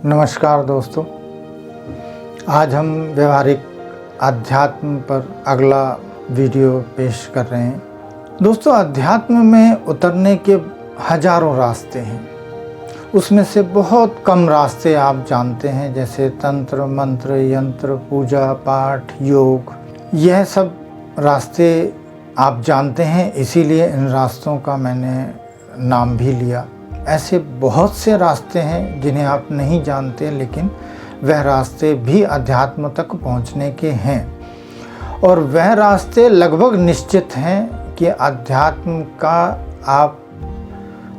नमस्कार दोस्तों, आज हम व्यवहारिक अध्यात्म पर अगला वीडियो पेश कर रहे हैं। दोस्तों, अध्यात्म में उतरने के हजारों रास्ते हैं। उसमें से बहुत कम रास्ते आप जानते हैं, जैसे तंत्र, मंत्र, यंत्र, पूजा पाठ, योग। यह सब रास्ते आप जानते हैं, इसीलिए इन रास्तों का मैंने नाम भी लिया। ऐसे बहुत से रास्ते हैं जिन्हें आप नहीं जानते, लेकिन वह रास्ते भी अध्यात्म तक पहुंचने के हैं। और वह रास्ते लगभग निश्चित हैं कि अध्यात्म का आप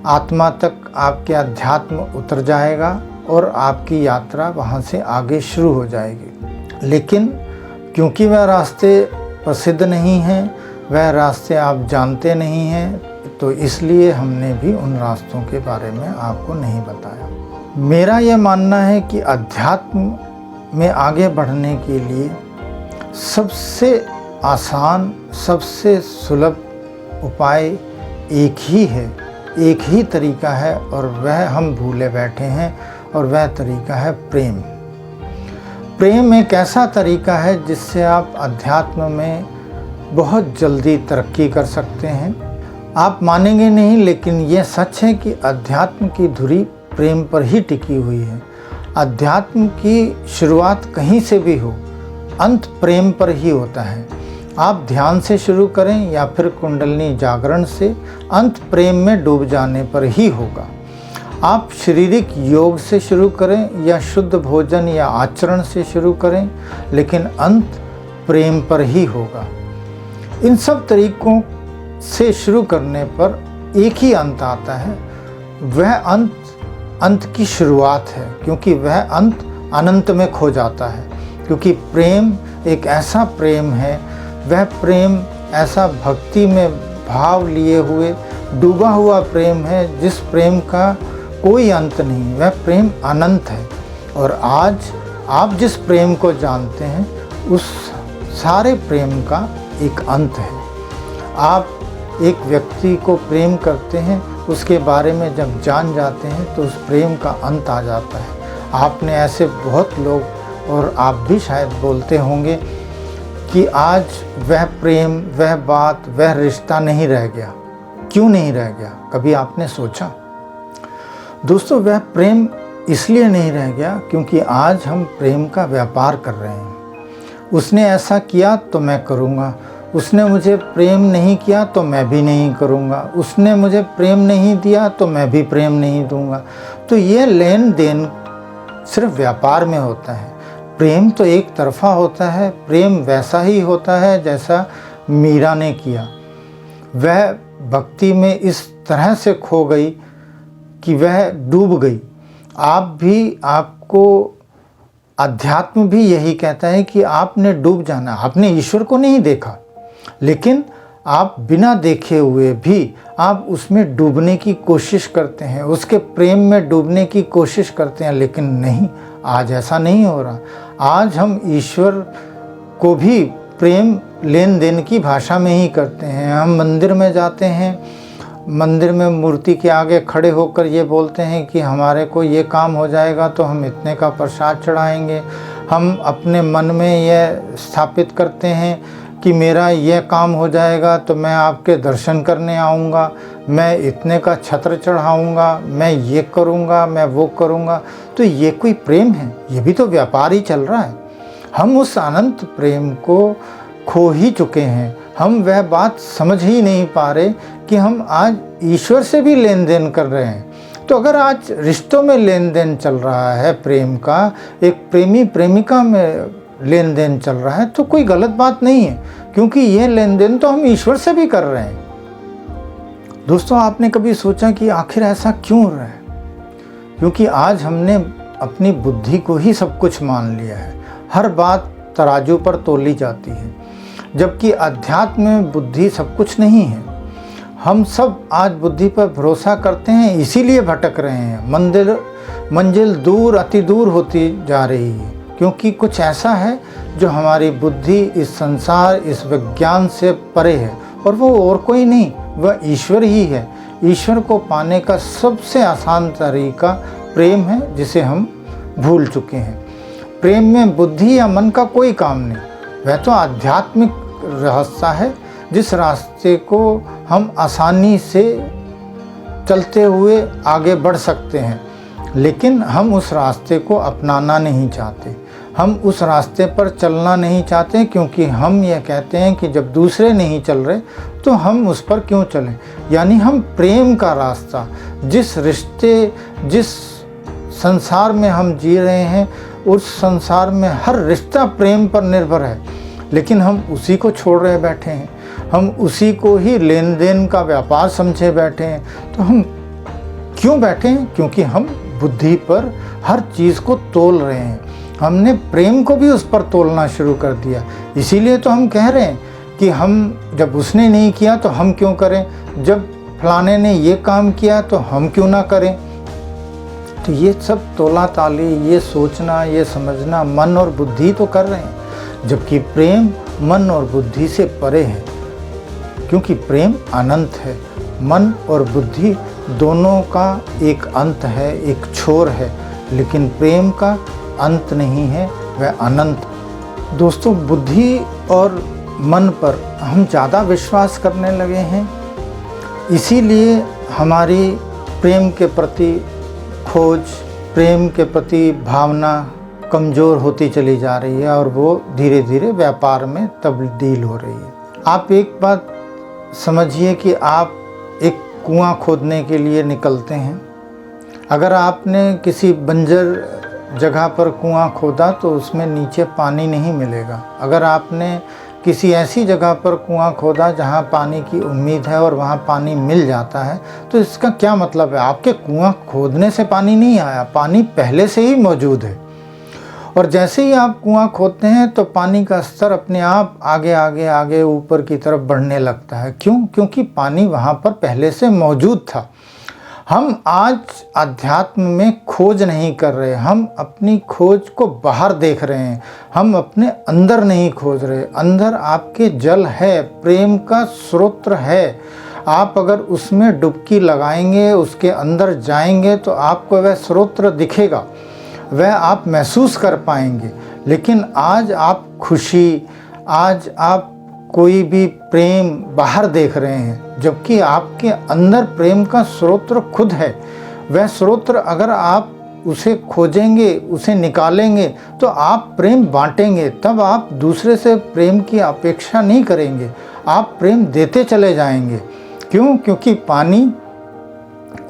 आत्मा तक आपके अध्यात्म उतर जाएगा और आपकी यात्रा वहाँ से आगे शुरू हो जाएगी। लेकिन क्योंकि वह रास्ते प्रसिद्ध नहीं हैं, वह रास्ते आप जानते नहीं हैं, तो इसलिए हमने भी उन रास्तों के बारे में आपको नहीं बताया। मेरा यह मानना है कि अध्यात्म में आगे बढ़ने के लिए सबसे आसान, सबसे सुलभ उपाय एक ही है, एक ही तरीका है, और वह हम भूले बैठे हैं, और वह तरीका है प्रेम। प्रेम एक ऐसा तरीका है जिससे आप अध्यात्म में बहुत जल्दी तरक्की कर सकते हैं। आप मानेंगे नहीं, लेकिन यह सच है कि अध्यात्म की धुरी प्रेम पर ही टिकी हुई है। अध्यात्म की शुरुआत कहीं से भी हो, अंत प्रेम पर ही होता है। आप ध्यान से शुरू करें या फिर कुंडलिनी जागरण से, अंत प्रेम में डूब जाने पर ही होगा। आप शारीरिक योग से शुरू करें या शुद्ध भोजन या आचरण से शुरू करें, लेकिन अंत प्रेम पर ही होगा। इन सब तरीकों से शुरू करने पर एक ही अंत आता है। वह अंत की शुरुआत है, क्योंकि वह अंत अनंत में खो जाता है। क्योंकि प्रेम एक ऐसा प्रेम है, वह प्रेम ऐसा भक्ति में भाव लिए हुए डूबा हुआ प्रेम है, जिस प्रेम का कोई अंत नहीं। वह प्रेम अनंत है। और आज आप जिस प्रेम को जानते हैं, उस सारे प्रेम का एक अंत है। आप एक व्यक्ति को प्रेम करते हैं, उसके बारे में जब जान जाते हैं तो उस प्रेम का अंत आ जाता है। आपने ऐसे बहुत लोग, और आप भी शायद बोलते होंगे कि आज वह प्रेम, वह बात, वह रिश्ता नहीं रह गया। क्यों नहीं रह गया? कभी आपने सोचा? दोस्तों, वह प्रेम इसलिए नहीं रह गया क्योंकि आज हम प्रेम का व्यापार कर रहे हैं। उसने ऐसा किया तो मैं करूँगा, उसने मुझे प्रेम नहीं किया तो मैं भी नहीं करूँगा, उसने मुझे प्रेम नहीं दिया तो मैं भी प्रेम नहीं दूँगा। तो ये लेन देन सिर्फ व्यापार में होता है। प्रेम तो एक तरफा होता है। प्रेम वैसा ही होता है जैसा मीरा ने किया। वह भक्ति में इस तरह से खो गई कि वह डूब गई। आपको अध्यात्म भी यही कहता है कि आपने डूब जाना। आपने ईश्वर को नहीं देखा, लेकिन आप बिना देखे हुए भी आप उसमें डूबने की कोशिश करते हैं, उसके प्रेम में डूबने की कोशिश करते हैं। लेकिन नहीं, आज ऐसा नहीं हो रहा। आज हम ईश्वर को भी प्रेम लेन देन की भाषा में ही करते हैं। हम मंदिर में जाते हैं, मंदिर में मूर्ति के आगे खड़े होकर ये बोलते हैं कि हमारे को ये काम हो जाएगा तो हम इतने का प्रसाद चढ़ाएंगे। हम अपने मन में यह स्थापित करते हैं कि मेरा यह काम हो जाएगा तो मैं आपके दर्शन करने आऊँगा, मैं इतने का छत्र चढ़ाऊँगा, मैं ये करूँगा, मैं वो करूँगा। तो ये कोई प्रेम है? ये भी तो व्यापार ही चल रहा है। हम उस अनंत प्रेम को खो ही चुके हैं। हम वह बात समझ ही नहीं पा रहे कि हम आज ईश्वर से भी लेन देन कर रहे हैं। तो अगर आज रिश्तों में लेन देन चल रहा है प्रेम का, एक प्रेमी प्रेमिका में लेन देन चल रहा है, तो कोई गलत बात नहीं है, क्योंकि यह लेन देन तो हम ईश्वर से भी कर रहे हैं। दोस्तों, आपने कभी सोचा कि आखिर ऐसा क्यों हो रहा है? क्योंकि आज हमने अपनी बुद्धि को ही सब कुछ मान लिया है। हर बात तराजू पर तोली जाती है, जबकि अध्यात्म में बुद्धि सब कुछ नहीं है। हम सब आज बुद्धि पर भरोसा करते हैं, इसीलिए भटक रहे हैं। मंजिल दूर, अति दूर होती जा रही है, क्योंकि कुछ ऐसा है जो हमारी बुद्धि इस संसार, इस विज्ञान से परे है, और वो और कोई नहीं, वह ईश्वर ही है। ईश्वर को पाने का सबसे आसान तरीका प्रेम है, जिसे हम भूल चुके हैं। प्रेम में बुद्धि या मन का कोई काम नहीं, वह तो आध्यात्मिक रहस्य है जिस रास्ते को हम आसानी से चलते हुए आगे बढ़ सकते हैं, लेकिन हम उस रास्ते को अपनाना नहीं चाहते। हम उस रास्ते पर चलना नहीं चाहते क्योंकि हम यह कहते हैं कि जब दूसरे नहीं चल रहे तो हम उस पर क्यों चलें। यानी हम प्रेम का रास्ता, जिस रिश्ते, जिस संसार में हम जी रहे हैं, उस संसार में हर रिश्ता प्रेम पर निर्भर है, लेकिन हम उसी को छोड़ रहे बैठे हैं। हम उसी को ही लेन देन का व्यापार समझे बैठे हैं। तो हम क्यों बैठे हैं? क्योंकि हम बुद्धि पर हर चीज़ को तोल रहे हैं। हमने प्रेम को भी उस पर तोलना शुरू कर दिया। इसीलिए तो हम कह रहे हैं कि हम, जब उसने नहीं किया तो हम क्यों करें, जब फलाने ने ये काम किया तो हम क्यों ना करें। तो ये सब तोला ताली, ये सोचना, ये समझना मन और बुद्धि तो कर रहे हैं, जबकि प्रेम मन और बुद्धि से परे है। क्योंकि प्रेम अनंत है, मन और बुद्धि दोनों का एक अंत है, एक छोर है, लेकिन प्रेम का अंत नहीं है, वह अनंत। दोस्तों, बुद्धि और मन पर हम ज़्यादा विश्वास करने लगे हैं, इसीलिए हमारी प्रेम के प्रति खोज, प्रेम के प्रति भावना कमज़ोर होती चली जा रही है और वो धीरे धीरे व्यापार में तब्दील हो रही है। आप एक बात समझिए कि आप एक कुआं खोदने के लिए निकलते हैं। अगर आपने किसी बंजर जगह पर कुआं खोदा तो उसमें नीचे पानी नहीं मिलेगा। अगर आपने किसी ऐसी जगह पर कुआं खोदा जहां पानी की उम्मीद है और वहां पानी मिल जाता है, तो इसका क्या मतलब है? आपके कुआं खोदने से पानी नहीं आया, पानी पहले से ही मौजूद है। और जैसे ही आप कुआं खोदते हैं तो पानी का स्तर अपने आप आगे आगे आगे ऊपर की तरफ बढ़ने लगता है। क्यों? क्योंकि पानी वहाँ पर पहले से मौजूद था। हम आज अध्यात्म में खोज नहीं कर रहे, हम अपनी खोज को बाहर देख रहे हैं, हम अपने अंदर नहीं खोज रहे। अंदर आपके जल है, प्रेम का स्रोत है। आप अगर उसमें डुबकी लगाएंगे, उसके अंदर जाएंगे तो आपको वह स्रोत दिखेगा, वह आप महसूस कर पाएंगे। लेकिन आज आप खुशी, आज आप कोई भी प्रेम बाहर देख रहे हैं, जबकि आपके अंदर प्रेम का स्रोत खुद है। वह स्रोत अगर आप उसे खोजेंगे, उसे निकालेंगे तो आप प्रेम बांटेंगे। तब आप दूसरे से प्रेम की अपेक्षा नहीं करेंगे, आप प्रेम देते चले जाएंगे। क्यों? क्योंकि पानी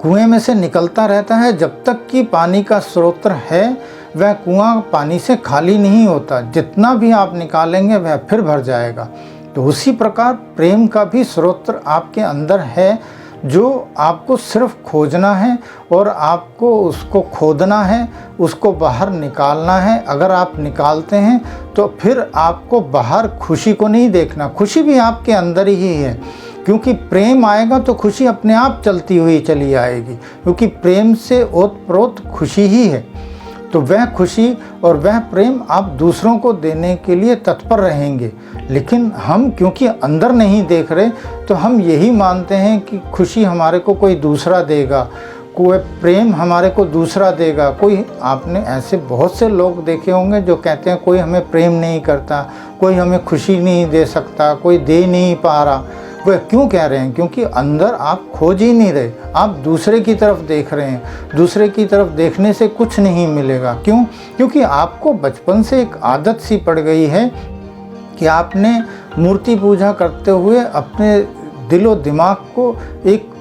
कुएं में से निकलता रहता है। जब तक कि पानी का स्रोत है, वह कुआं पानी से खाली नहीं होता। जितना भी आप निकालेंगे वह फिर भर जाएगा। तो उसी प्रकार प्रेम का भी स्रोत आपके अंदर है, जो आपको सिर्फ खोजना है और आपको उसको खोदना है, उसको बाहर निकालना है। अगर आप निकालते हैं तो फिर आपको बाहर खुशी को नहीं देखना, खुशी भी आपके अंदर ही है। क्योंकि प्रेम आएगा तो खुशी अपने आप चलती हुई चली आएगी, क्योंकि प्रेम से ओतप्रोत खुशी ही है। तो वह खुशी और वह प्रेम आप दूसरों को देने के लिए तत्पर रहेंगे। लेकिन हम क्योंकि अंदर नहीं देख रहे, तो हम यही मानते हैं कि खुशी हमारे को कोई दूसरा देगा, कोई प्रेम हमारे को दूसरा देगा। कोई, आपने ऐसे बहुत से लोग देखे होंगे जो कहते हैं कोई हमें प्रेम नहीं करता, कोई हमें खुशी नहीं दे सकता, कोई दे नहीं पा रहा। वह क्यों कह रहे हैं? क्योंकि अंदर आप खोज ही नहीं रहे, आप दूसरे की तरफ देख रहे हैं। दूसरे की तरफ देखने से कुछ नहीं मिलेगा। क्यों? क्योंकि आपको बचपन से एक आदत सी पड़ गई है कि आपने मूर्ति पूजा करते हुए अपने दिलो दिमाग को एक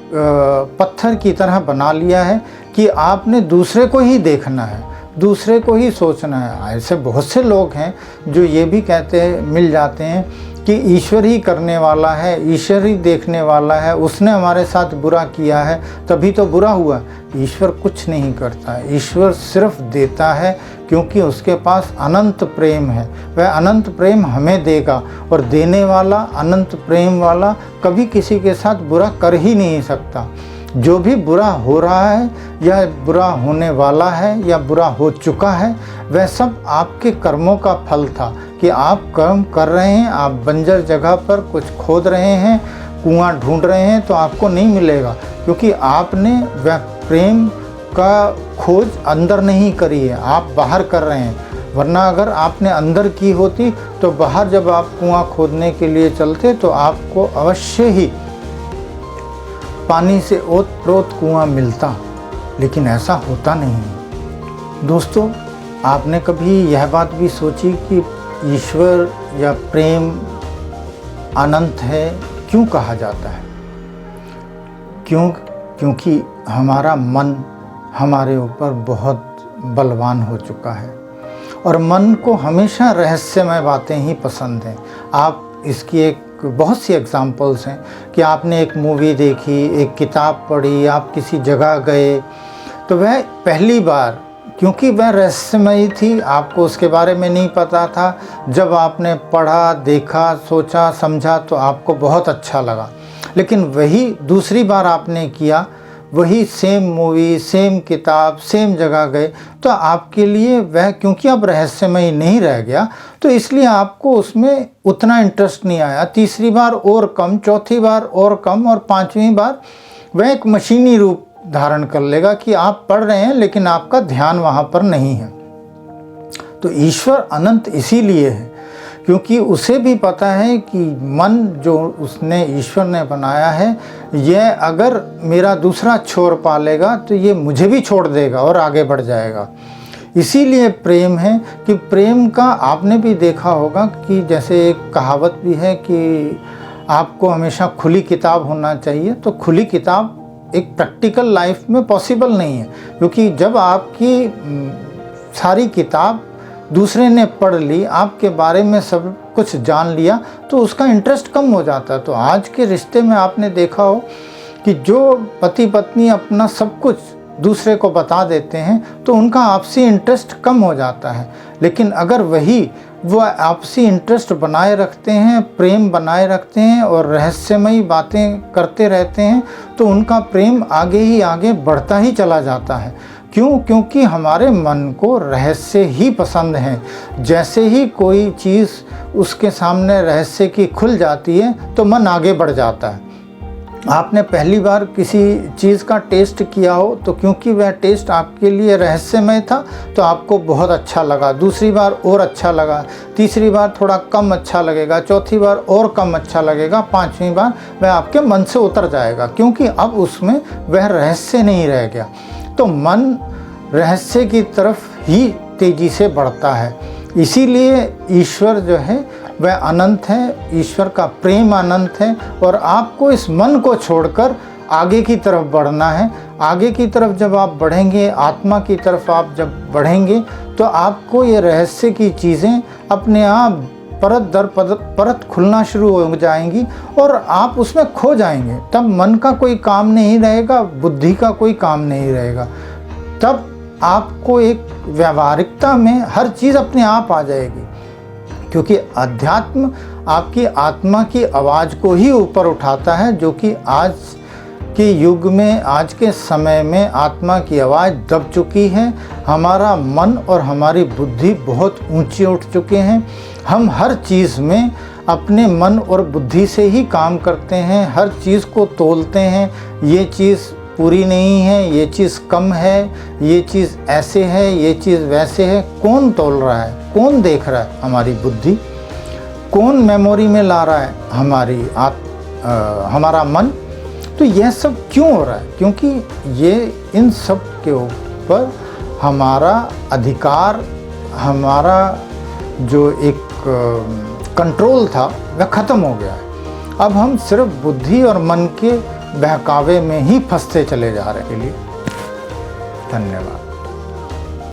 पत्थर की तरह बना लिया है कि आपने दूसरे को ही देखना है, दूसरे को ही सोचना है। ऐसे बहुत से लोग हैं जो ये भी कहते हैं, मिल जाते हैं कि ईश्वर ही करने वाला है, ईश्वर ही देखने वाला है, उसने हमारे साथ बुरा किया है तभी तो बुरा हुआ। ईश्वर कुछ नहीं करता है, ईश्वर सिर्फ देता है, क्योंकि उसके पास अनंत प्रेम है। वह अनंत प्रेम हमें देगा, और देने वाला, अनंत प्रेम वाला कभी किसी के साथ बुरा कर ही नहीं सकता। जो भी बुरा हो रहा है या बुरा होने वाला है या बुरा हो चुका है, वह सब आपके कर्मों का फल था कि आप कर्म कर रहे हैं। आप बंजर जगह पर कुछ खोद रहे हैं, कुआं ढूंढ रहे हैं, तो आपको नहीं मिलेगा, क्योंकि आपने वह प्रेम उसका खोज अंदर नहीं करी है, आप बाहर कर रहे हैं। वरना अगर आपने अंदर की होती तो बाहर जब आप कुआं खोदने के लिए चलते तो आपको अवश्य ही पानी से ओत-प्रोत कुआं मिलता, लेकिन ऐसा होता नहीं। दोस्तों, आपने कभी यह बात भी सोची कि ईश्वर या प्रेम अनंत है क्यों कहा जाता है? क्योंकि हमारा मन हमारे ऊपर बहुत बलवान हो चुका है और मन को हमेशा रहस्यमय बातें ही पसंद हैं। आप इसकी एक बहुत सी एग्जाम्पल्स हैं कि आपने एक मूवी देखी, एक किताब पढ़ी, आप किसी जगह गए तो वह पहली बार, क्योंकि वह रहस्यमयी थी, आपको उसके बारे में नहीं पता था, जब आपने पढ़ा, देखा, सोचा, समझा तो आपको बहुत अच्छा लगा। लेकिन वही दूसरी बार आपने किया, वही सेम मूवी, सेम किताब, सेम जगह गए तो आपके लिए वह, क्योंकि अब रहस्यमय नहीं रह गया तो इसलिए आपको उसमें उतना इंटरेस्ट नहीं आया। तीसरी बार और कम, चौथी बार और कम और पांचवी बार वह एक मशीनी रूप धारण कर लेगा कि आप पढ़ रहे हैं लेकिन आपका ध्यान वहाँ पर नहीं है। तो ईश्वर अनंत इसीलिए है क्योंकि उसे भी पता है कि मन जो उसने, ईश्वर ने बनाया है, यह अगर मेरा दूसरा छोर पालेगा तो ये मुझे भी छोड़ देगा और आगे बढ़ जाएगा। इसीलिए प्रेम है कि प्रेम का आपने भी देखा होगा कि जैसे एक कहावत भी है कि आपको हमेशा खुली किताब होना चाहिए। तो खुली किताब एक प्रैक्टिकल लाइफ में पॉसिबल नहीं है, क्योंकि जब आपकी सारी किताब दूसरे ने पढ़ ली, आपके बारे में सब कुछ जान लिया, तो उसका इंटरेस्ट कम हो जाता है। तो आज के रिश्ते में आपने देखा हो कि जो पति पत्नी अपना सब कुछ दूसरे को बता देते हैं तो उनका आपसी इंटरेस्ट कम हो जाता है। लेकिन अगर वो आपसी इंटरेस्ट बनाए रखते हैं, प्रेम बनाए रखते हैं और रहस्यमयी बातें करते रहते हैं तो उनका प्रेम आगे ही आगे बढ़ता ही चला जाता है। क्यों? क्योंकि हमारे मन को रहस्य ही पसंद है। जैसे ही कोई चीज़ उसके सामने रहस्य की खुल जाती है तो मन आगे बढ़ जाता है। आपने पहली बार किसी चीज़ का टेस्ट किया हो तो क्योंकि वह टेस्ट आपके लिए रहस्यमय था तो आपको बहुत अच्छा लगा, दूसरी बार और अच्छा लगा, तीसरी बार थोड़ा कम अच्छा लगेगा, चौथी बार और कम अच्छा लगेगा, पांचवी बार वह आपके मन से उतर जाएगा, क्योंकि अब उसमें वह रहस्य नहीं रह गया। तो मन रहस्य की तरफ ही तेज़ी से बढ़ता है। इसीलिए ईश्वर जो है वह अनंत है, ईश्वर का प्रेम अनंत है और आपको इस मन को छोड़कर आगे की तरफ बढ़ना है। आगे की तरफ जब आप बढ़ेंगे, आत्मा की तरफ आप जब बढ़ेंगे तो आपको ये रहस्य की चीज़ें अपने आप परत दर परत खुलना शुरू हो जाएंगी और आप उसमें खो जाएंगे। तब मन का कोई काम नहीं रहेगा, बुद्धि का कोई काम नहीं रहेगा। तब आपको एक व्यावहारिकता में हर चीज़ अपने आप आ जाएगी, क्योंकि अध्यात्म आपकी आत्मा की आवाज़ को ही ऊपर उठाता है, जो कि आज के युग में, आज के समय में आत्मा की आवाज़ दब चुकी है। हमारा मन और हमारी बुद्धि बहुत ऊंचे उठ चुके हैं। हम हर चीज़ में अपने मन और बुद्धि से ही काम करते हैं, हर चीज़ को तोलते हैं। ये चीज़ पूरी नहीं है, ये चीज़ कम है, ये चीज़ ऐसे है, ये चीज़ वैसे है। कौन तोल रहा है? कौन देख रहा है? हमारी बुद्धि। कौन मेमोरी में ला रहा है? हमारा मन। तो यह सब क्यों हो रहा है? क्योंकि ये इन सब के ऊपर हमारा अधिकार, हमारा जो एक कंट्रोल था वह ख़त्म हो गया है। अब हम सिर्फ बुद्धि और मन के बहकावे में ही फंसते चले जा रहे हैं। धन्यवाद।